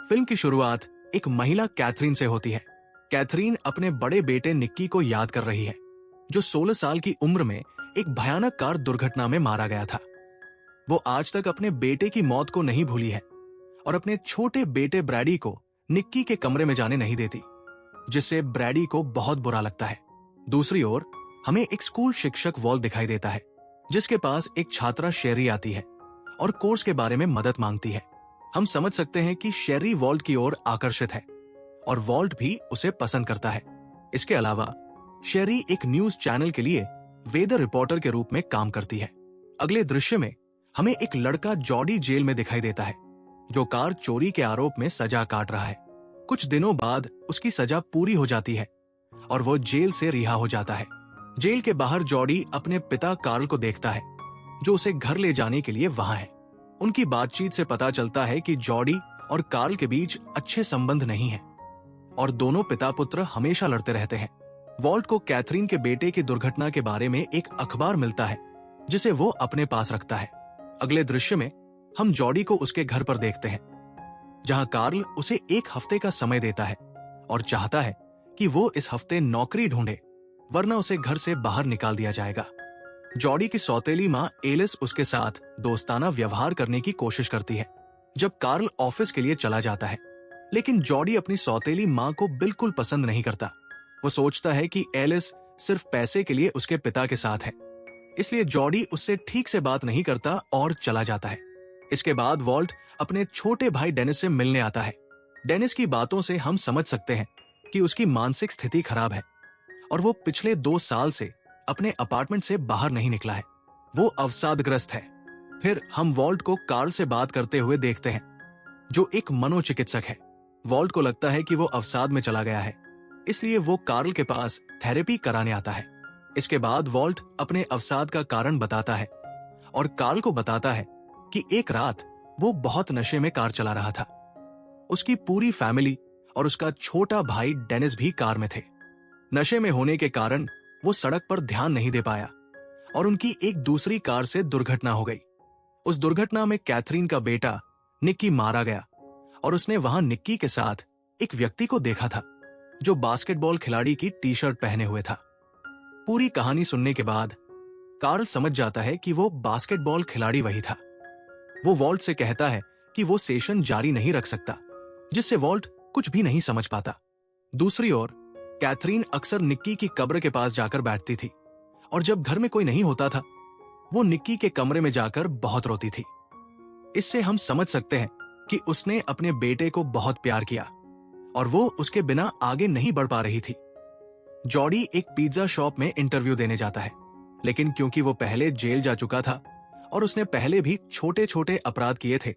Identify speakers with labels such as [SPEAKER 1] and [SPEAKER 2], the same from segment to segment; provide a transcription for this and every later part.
[SPEAKER 1] Film की शुरुआत एक महिला कैथरीन से होती है। कैथरीन अपने बड़े बेटे निक्की को याद कर रही है, जो 16 साल की उम्र में एक भयानक कार दुर्घटना में मारा गया था। वो आज तक अपने बेटे की मौत को नहीं भूली है और अपने छोटे बेटे ब्रैडी को निक्की के कमरे में जाने नहीं देती, जिससे ब्रैडी को बहुत बुरा लगता है। दूसरी ओर हमें एक स्कूल शिक्षक वॉल्ट दिखाई देता है, जिसके पास एक छात्रा शेरी आती है और कोर्स के बारे में मदद मांगती है। हम समझ सकते हैं कि शेरी वॉल्ट की ओर आकर्षित है और वॉल्ट भी उसे पसंद करता है। इसके अलावा शेरी एक न्यूज चैनल के लिए वेदर रिपोर्टर के रूप में काम करती है। अगले दृश्य में हमें एक लड़का जॉडी जेल में दिखाई देता है, जो कार चोरी के आरोप में सजा काट रहा है। कुछ दिनों बाद उसकी सजा पूरी हो जाती है और वो जेल से रिहा हो जाता है। जेल के बाहर जॉडी अपने पिता कार्ल को देखता है, जो उसे घर ले जाने के लिए वहां है। उनकी बातचीत से पता चलता है कि जॉडी और कार्ल के बीच अच्छे संबंध नहीं हैं और दोनों पिता पुत्र हमेशा लड़ते रहते हैं। वॉल्ट को कैथरीन के बेटे की दुर्घटना के बारे में एक अखबार मिलता है, जिसे वो अपने पास रखता है। अगले दृश्य में हम जॉडी को उसके घर पर देखते हैं, जहां कार्ल उसे 1 हफ्ते का समय देता है और चाहता है कि वो इस हफ्ते नौकरी ढूंढे, वरना उसे घर से बाहर निकाल दिया जाएगा। जॉडी की सौतेली माँ एलिस उसके साथ दोस्ताना व्यवहार करने की कोशिश करती है जब कार्ल ऑफिस के लिए चला जाता है, लेकिन जॉडी अपनी सौतेली माँ को बिल्कुल पसंद नहीं करता। वो सोचता है कि एलिस सिर्फ पैसे के लिए उसके पिता के साथ है, इसलिए जॉडी उससे ठीक से बात नहीं करता और चला जाता है। इसके बाद वॉल्ट अपने छोटे भाई डेनिस से मिलने आता है। डेनिस की बातों से हम समझ सकते हैं कि उसकी मानसिक स्थिति खराब है और वो पिछले 2 साल से अपने अपार्टमेंट से बाहर नहीं निकला है। वो अवसादग्रस्त है। फिर हम वॉल्ट को कार्ल से बात करते हुए देखते हैं, जो एक मनोचिकित्सक है। वॉल्ट को लगता है कि वो अवसाद में चला गया है, इसलिए वो कार्ल के पास थेरेपी कराने आता है। इसके बाद वॉल्ट अपने अवसाद का कारण बताता है और कार्ल को बताता है कि एक रात वो बहुत नशे में कार चला रहा था। उसकी पूरी फैमिली और उसका छोटा भाई डेनिस भी कार में थे। नशे में होने के कारण वो सड़क पर ध्यान नहीं दे पाया और उनकी एक दूसरी कार से दुर्घटना हो गई। उस दुर्घटना में कैथरीन का बेटा निक्की मारा गया और उसने वहां निक्की के साथ एक व्यक्ति को देखा था, जो बास्केटबॉल खिलाड़ी की टी-शर्ट पहने हुए था। पूरी कहानी सुनने के बाद कार्ल समझ जाता है कि वो बास्केटबॉल खिलाड़ी वही था। वो वॉल्ट से कहता है कि वो सेशन जारी नहीं रख सकता, जिससे वॉल्ट कुछ भी नहीं समझ पाता। दूसरी ओर कैथरीन अक्सर निक्की की कब्र के पास जाकर बैठती थी और जब घर में कोई नहीं होता था, वो निक्की के कमरे में जाकर बहुत रोती थी। इससे हम समझ सकते हैं कि उसने अपने बेटे को बहुत प्यार किया और वो उसके बिना आगे नहीं बढ़ पा रही थी। जॉडी एक पिज्जा शॉप में इंटरव्यू देने जाता है, लेकिन क्योंकि वो पहले जेल जा चुका था और उसने पहले भी छोटे छोटे अपराध किए थे,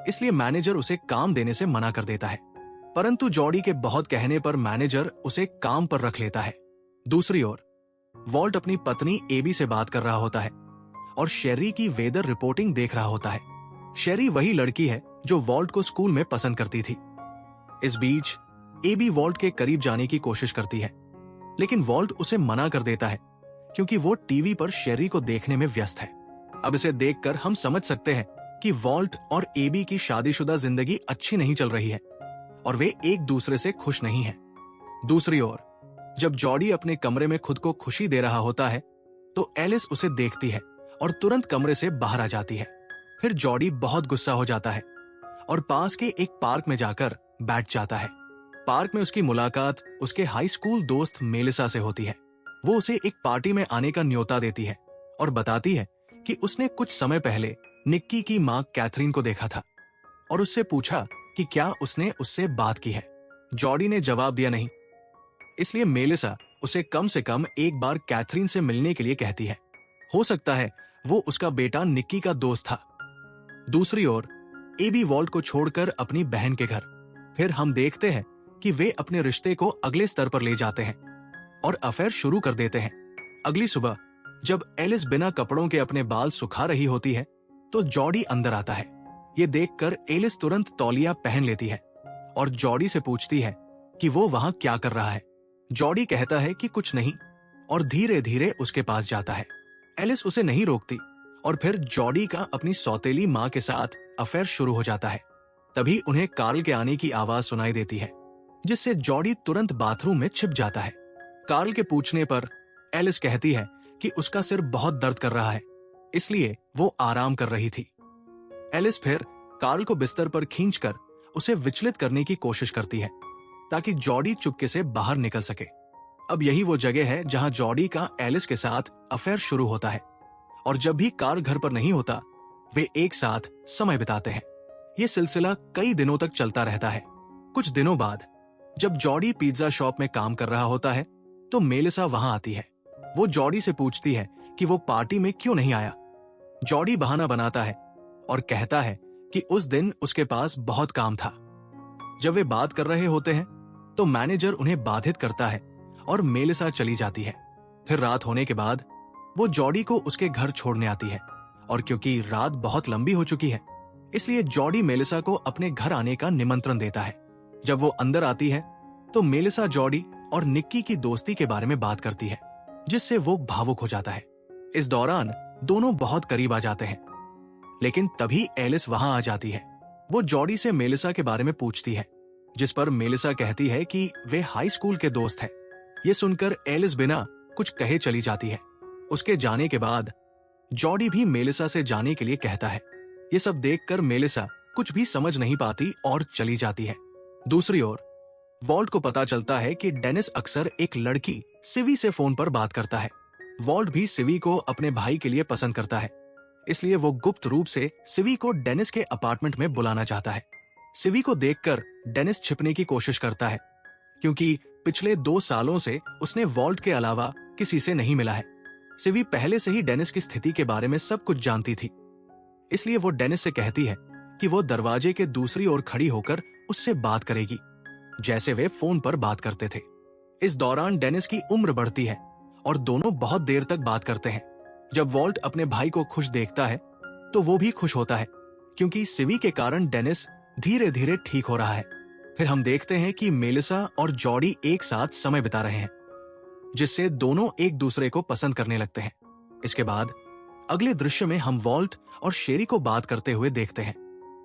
[SPEAKER 1] इसलिए मैनेजर उसे काम देने से मना कर देता है। परंतु जॉडी के बहुत कहने पर मैनेजर उसे काम पर रख लेता है। दूसरी ओर वॉल्ट अपनी पत्नी एबी से बात कर रहा होता है और शेरी की वेदर रिपोर्टिंग देख रहा होता है। शेरी वही लड़की है जो वॉल्ट को स्कूल में पसंद करती थी। इस बीच एबी वॉल्ट के करीब जाने की कोशिश करती है, लेकिन वॉल्ट उसे मना कर देता है क्योंकि वो टीवी पर शेरी को देखने में व्यस्त है। अब इसे देखकर हम समझ सकते हैं कि वॉल्ट और एबी की शादीशुदा जिंदगी अच्छी नहीं चल रही है और वे एक दूसरे से खुश नहीं हैं। दूसरी ओर जब जॉडी अपने कमरे में खुद को खुशी दे रहा होता है, तो एलिस उसे देखती है और तुरंत कमरे से बाहर आ जाती है। फिर जॉडी बहुत गुस्सा हो जाता है और पास के एक पार्क में जाकर बैठ जाता है। पार्क में उसकी मुलाकात उसके हाई स्कूल दोस्त मेलिसा से होती है। वो उसे एक पार्टी में आने का न्योता देती है और बताती है कि उसने कुछ समय पहले निक्की की मां कैथरीन को देखा था और उससे पूछा कि क्या उसने उससे बात की है। जॉडी ने जवाब दिया नहीं, इसलिए मेलिसा उसे कम से कम एक बार कैथरीन से मिलने के लिए कहती है। हो सकता है वो उसका बेटा निक्की का दोस्त था। दूसरी ओर एबी वॉल्ट को छोड़कर अपनी बहन के घर। फिर हम देखते हैं कि वे अपने रिश्ते को अगले स्तर पर ले जाते हैं और अफेयर शुरू कर देते हैं। अगली सुबह जब एलिस बिना कपड़ों के अपने बाल सुखा रही होती है, तो जॉडी अंदर आता है। ये देखकर एलिस तुरंत तौलिया पहन लेती है और जॉडी से पूछती है कि वो वहां क्या कर रहा है। जॉडी कहता है कि कुछ नहीं और धीरे धीरे उसके पास जाता है। एलिस उसे नहीं रोकती और फिर जॉडी का अपनी सौतेली मां के साथ अफेयर शुरू हो जाता है। तभी उन्हें कार्ल के आने की आवाज सुनाई देती है, जिससे जॉडी तुरंत बाथरूम में छिप जाता है। कार्ल के पूछने पर एलिस कहती है कि उसका सिर बहुत दर्द कर रहा है, इसलिए वो आराम कर रही थी। एलिस फिर कार्ल को बिस्तर पर खींचकर उसे विचलित करने की कोशिश करती है ताकि जॉडी चुपके से बाहर निकल सके। अब यही वो जगह है जहां जॉडी का एलिस के साथ अफेयर शुरू होता है, और जब भी कार्ल घर पर नहीं होता वे एक साथ समय बिताते हैं। ये सिलसिला कई दिनों तक चलता रहता है। कुछ दिनों बाद जब जॉडी पिज्जा शॉप में काम कर रहा होता है तो मेलिसा वहां आती है। वो जॉडी से पूछती है कि वो पार्टी में क्यों नहीं आया। जॉडी बहाना बनाता है और कहता है कि उस दिन उसके पास बहुत काम था। जब वे बात कर रहे होते हैं तो मैनेजर उन्हें बाधित करता है और मेलिसा चली जाती है। फिर रात होने के बाद वो जॉडी को उसके घर छोड़ने आती है, और क्योंकि रात बहुत लंबी हो चुकी है इसलिए जॉडी मेलिसा को अपने घर आने का निमंत्रण देता है। जब वो अंदर आती है तो मेलिसा जॉडी और निक्की की दोस्ती के बारे में बात करती है, जिससे वो भावुक हो जाता है। इस दौरान दोनों बहुत करीब आ जाते हैं, लेकिन तभी एलिस वहां आ जाती है। वो जॉडी से मेलिसा के बारे में पूछती है, जिस पर मेलिसा कहती है कि वे हाई स्कूल के दोस्त हैं। ये सुनकर एलिस बिना कुछ कहे चली जाती है। उसके जाने के बाद जॉडी भी मेलिसा से जाने के लिए कहता है। ये सब देखकर मेलिसा कुछ भी समझ नहीं पाती और चली जाती है। दूसरी ओर वॉल्ट को पता चलता है कि डेनिस अक्सर एक लड़की सिवी से फोन पर बात करता है। वॉल्ट भी सिवी को अपने भाई के लिए पसंद करता है, इसलिए वो गुप्त रूप से सिवी को डेनिस के अपार्टमेंट में बुलाना चाहता है। सिवी को देखकर डेनिस छिपने की कोशिश करता है, क्योंकि पिछले 2 सालों से उसने वॉल्ट के अलावा किसी से नहीं मिला है। सिवी पहले से ही डेनिस की स्थिति के बारे में सब कुछ जानती थी, इसलिए वो डेनिस से कहती है कि वो दरवाजे के दूसरी ओर खड़ी होकर उससे बात करेगी, जैसे वे फोन पर बात करते थे। इस दौरान डेनिस की उम्र बढ़ती है और दोनों बहुत देर तक बात करते हैं। जब वॉल्ट अपने भाई को खुश देखता है तो वो भी खुश होता है, क्योंकि सिवी के कारण डेनिस धीरे धीरे ठीक हो रहा है। फिर हम देखते हैं कि मेलिसा और जॉडी एक साथ समय बिता रहे हैं, जिससे दोनों एक दूसरे को पसंद करने लगते हैं। इसके बाद अगले दृश्य में हम वॉल्ट और शेरी को बात करते हुए देखते हैं।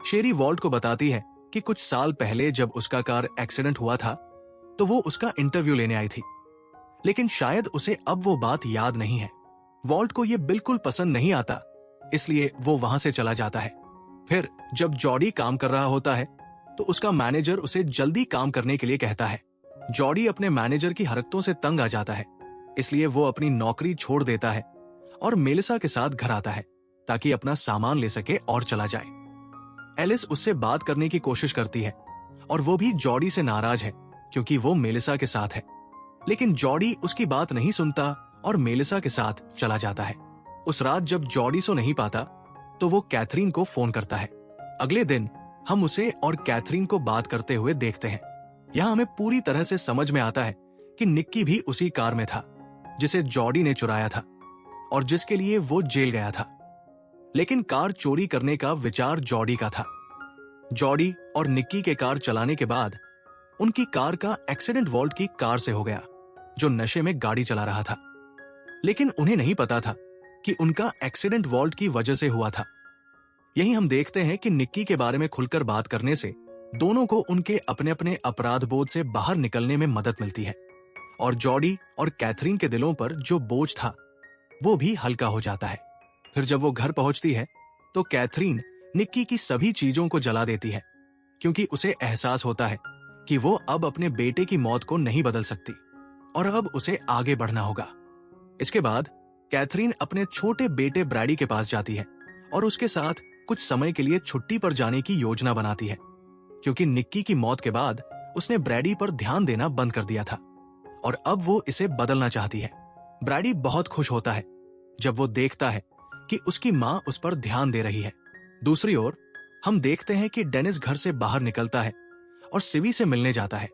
[SPEAKER 1] शेरी वॉल्ट को बताती है कि कुछ साल पहले जब उसका कार एक्सीडेंट हुआ था तो वो उसका इंटरव्यू लेने आई थी, लेकिन शायद उसे अब वो बात याद नहीं है। वॉल्ट को ये बिल्कुल पसंद नहीं आता, इसलिए वो वहां से चला जाता है। फिर जब जॉडी काम कर रहा होता है तो उसका मैनेजर उसे जल्दी काम करने के लिए कहता है। जॉडी अपने मैनेजर की हरकतों से तंग आ जाता है, इसलिए वो अपनी नौकरी छोड़ देता है और मेलिसा के साथ घर आता है ताकि अपना सामान ले सके और चला जाए। एलिस उससे बात करने की कोशिश करती है और वो भी जॉडी से नाराज है, क्योंकि वो मेलिसा के साथ है, लेकिन जॉडी उसकी बात नहीं सुनता और मेलिसा के साथ चला जाता है। उस रात जब जॉडी सो नहीं पाता तो वो कैथरीन को फोन करता है। अगले दिन हम उसे और कैथरीन को बात करते हुए देखते हैं। यहाँ हमें पूरी तरह से समझ में आता है कि निक्की भी उसी कार में था जिसे जॉडी ने चुराया था और जिसके लिए वो जेल गया था। लेकिन कार चोरी करने का विचार जॉडी का था। जॉडी और निक्की के कार चलाने के बाद उनकी कार का एक्सीडेंट वॉल्ट की कार से हो गया, जो नशे में गाड़ी चला रहा था। लेकिन उन्हें नहीं पता था कि उनका एक्सीडेंट वॉल्ट की वजह से हुआ था। यही हम देखते हैं कि निक्की के बारे में खुलकर बात करने से दोनों को उनके अपने अपने अपराध बोध से बाहर निकलने में मदद मिलती है, और जॉडी और कैथरीन के दिलों पर जो बोझ था वो भी हल्का हो जाता है। फिर जब वो घर पहुंचती है तो कैथरीन निक्की की सभी चीजों को जला देती है, क्योंकि उसे एहसास होता है कि वो अब अपने बेटे की मौत को नहीं बदल सकती और अब उसे आगे बढ़ना होगा। इसके बाद कैथरीन अपने छोटे बेटे ब्रैडी के पास जाती है और उसके साथ कुछ समय के लिए छुट्टी पर जाने की योजना बनाती है, क्योंकि निक्की की मौत के बाद उसने ब्रैडी पर ध्यान देना बंद कर दिया था और अब वो इसे बदलना चाहती है। ब्रैडी बहुत खुश होता है जब वो देखता है कि उसकी मां उस पर ध्यान दे रही है। दूसरी ओर हम देखते हैं कि डेनिस घर से बाहर निकलता है और सिवी से मिलने जाता है,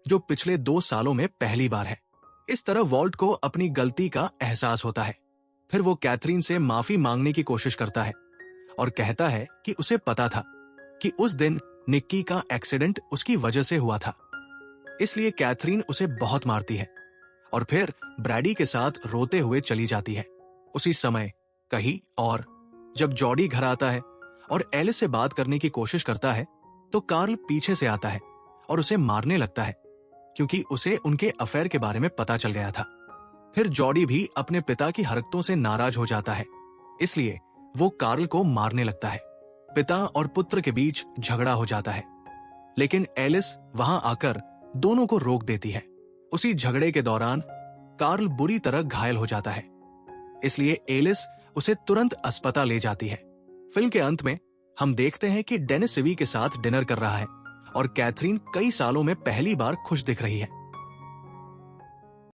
[SPEAKER 1] जो पिछले 2 सालों में पहली बार है। इस तरह वॉल्ट को अपनी गलती का एहसास होता है। फिर वो कैथरीन से माफी मांगने की कोशिश करता है और कहता है कि उसे पता था कि उस दिन निक्की का एक्सीडेंट उसकी वजह से हुआ था, इसलिए कैथरीन उसे बहुत मारती है और फिर ब्रैडी के साथ रोते हुए चली जाती है। उसी समय कहीं और जब जॉडी घर आता है और एलिस से बात करने की कोशिश करता है तो कार्ल पीछे से आता है और उसे मारने लगता है, क्योंकि उसे उनके अफेयर के बारे में पता चल गया था। फिर जॉडी भी अपने पिता की हरकतों से नाराज हो जाता है, इसलिए वो कार्ल को मारने लगता है। पिता और पुत्र के बीच झगड़ा हो जाता है, लेकिन एलिस वहां आकर दोनों को रोक देती है। उसी झगड़े के दौरान कार्ल बुरी तरह घायल हो जाता है, इसलिए एलिस उसे तुरंत अस्पताल ले जाती है। फिल्म के अंत में हम देखते हैं कि डेनिस सिवी के साथ डिनर कर रहा है और कैथरीन कई सालों में पहली बार खुश दिख रही है।